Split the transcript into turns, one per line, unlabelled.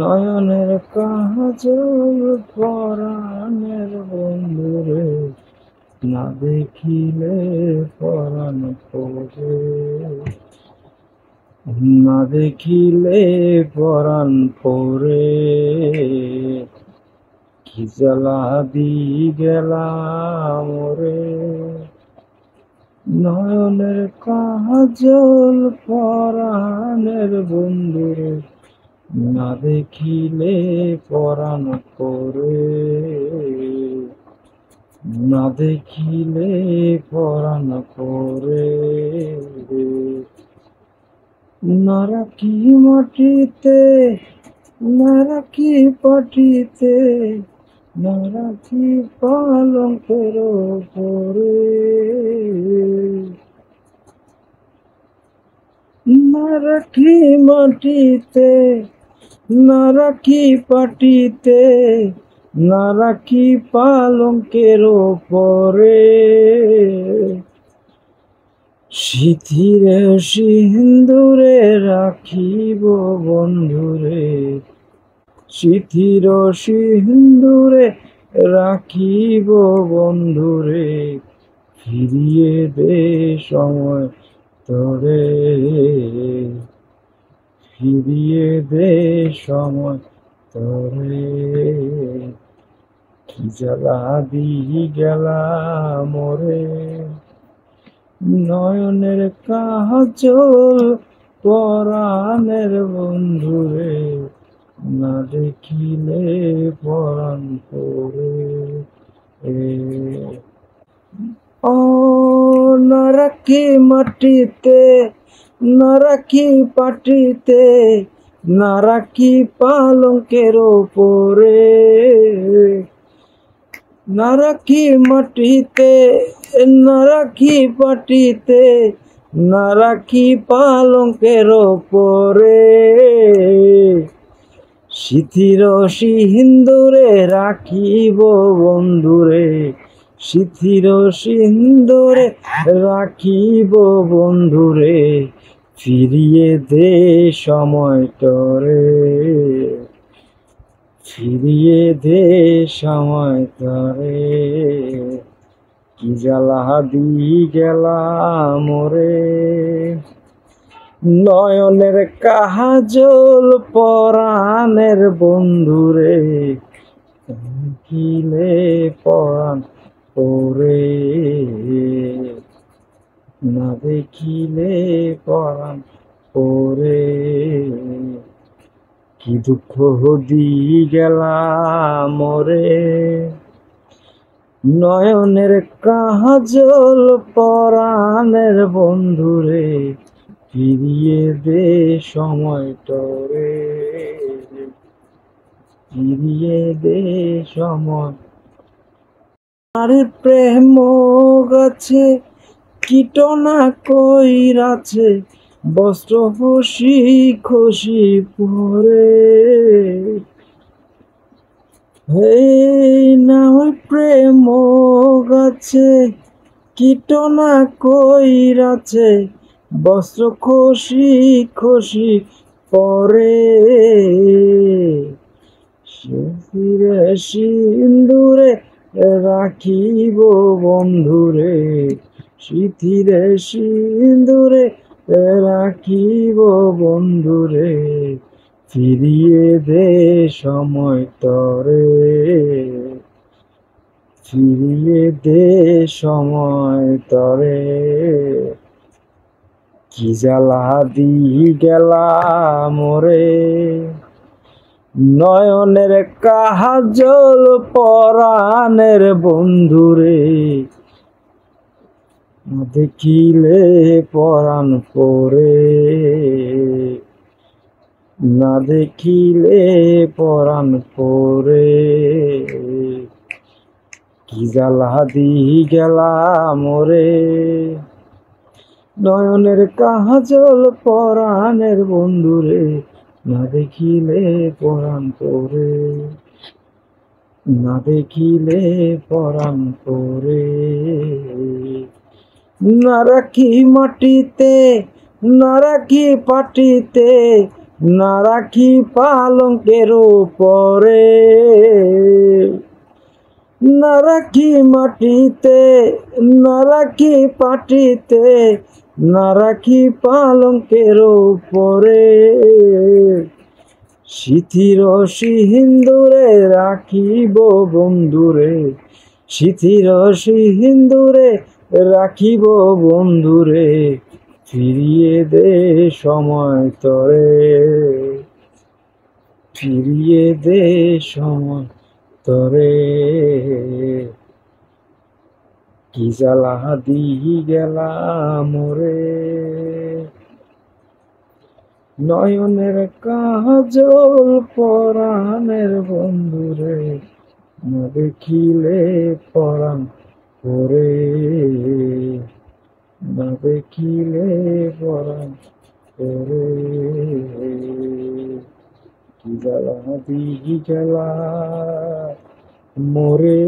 নয়নের কাজল পরাণের বন্ধুরে, না দেখিলে পরাণ পড়ে, না দেখিলে পরাণ পড়ে। কি জ্বালা দি গেলাম রে, নয়নের কাজল পরাণের বন্ধুরে, না দেখিলে পরাণ পড়ে, না দেখিলে পরাণ পড়ে। না রাখি মাটিতে, না রাখি পাটিতে, না রাখি পালঙ্কের উপরে, না রাখি মাটিতে, না রাখি পাটিতে, না রাখি পালঙ্কের উপরে। সিঁথিরে সিন্দুরে রাখিব বন্ধুরে, সিঁথির সিন্দুরে রাখিব বন্ধুরে, ফিরিয়ে দে সময় তরে, ফিরিয়ে দে সময় তরে। কি জ্বালা দি গেলাম রে, নয়নের কাজল পরাণের বন্ধুরে, না দেখিলে পরাণ পড়ে। ও না রাখি মাটিতে, না রাখি পাটিতে, না রাখি পালঙ্কের উপরে, না রাখি মাটিতে, না রাখি পাটিতে, না রাখি পালঙ্কের উপরে। সিঁথির সিন্দুরে রাখিব বন্ধুরে, সিঁথির সিন্দুরে রাখিব বন্ধুরে, ফিরিয়ে দে সময় তরে, ফিরিয়ে দে সময় তরে। কি জ্বালা দি গেলাম রে, নয়নের কাজল পরাণের বন্ধুরে, দেখিলে পরাণ পড়ে, না দেখিলে পরাণ পড়ে। কি দুঃখ দি গেলাম রে, নয়নের কাজল পরাণের বন্ধুরে, ফিরিয়ে দে সময় তরে, ফিরিয়ে দে সময়। আরে প্রেম গাছে কীটনা কইরাছে, বস্ত্র খুশি খুশি পরে। এই না ওই প্রেম গাছে কীটনা কইরাছে, বস্ত্র খুশি খুশি পরে। সিঁথিরে সিন্দুরে রাখিব বন্ধুরে, সিঁথিরে সিন্দুরে রাখিব বন্ধুরে, ফিরিয়ে দে সময় তরে, ফিরিয়ে দে সময় তরে। কি জ্বালা দি গেলাম রে, নয়নের কাজল পরাণের বন্ধুরে, না দেখিলে পরাণ পড়ে, না দেখিলে পরাণ পড়ে। কি জ্বালা দি গেলাম রে, নয়নের কাজল পরাণের বন্ধুরে, না দেখিলে পরাণ পড়ে, না দেখিলে পরাণ পড়ে। না রাখি মাটিতে, না রাখি পাটিতে, না রাখি পালঙ্কের উপরে, না রাখি মাটিতে, না রাখি পাটিতে, না রাখি পালঙ্কের উপরে, সিথির সিন্দুরে রাখিব বন্ধুরে, সিথির সিন্দুরে রাখিব বন্ধুরে, ফিরিয়ে দে সময় তরে, ফিরিয়ে দে সময় তরে, কি জ্বালা দি গেলাম মোরে, নয়নের কাজল পরাণের বন্ধুরে, না দেখিলে পরাণ পরে, না দেখিলে পরাণ পরে, কি জ্বালা দি গেলা মোরে।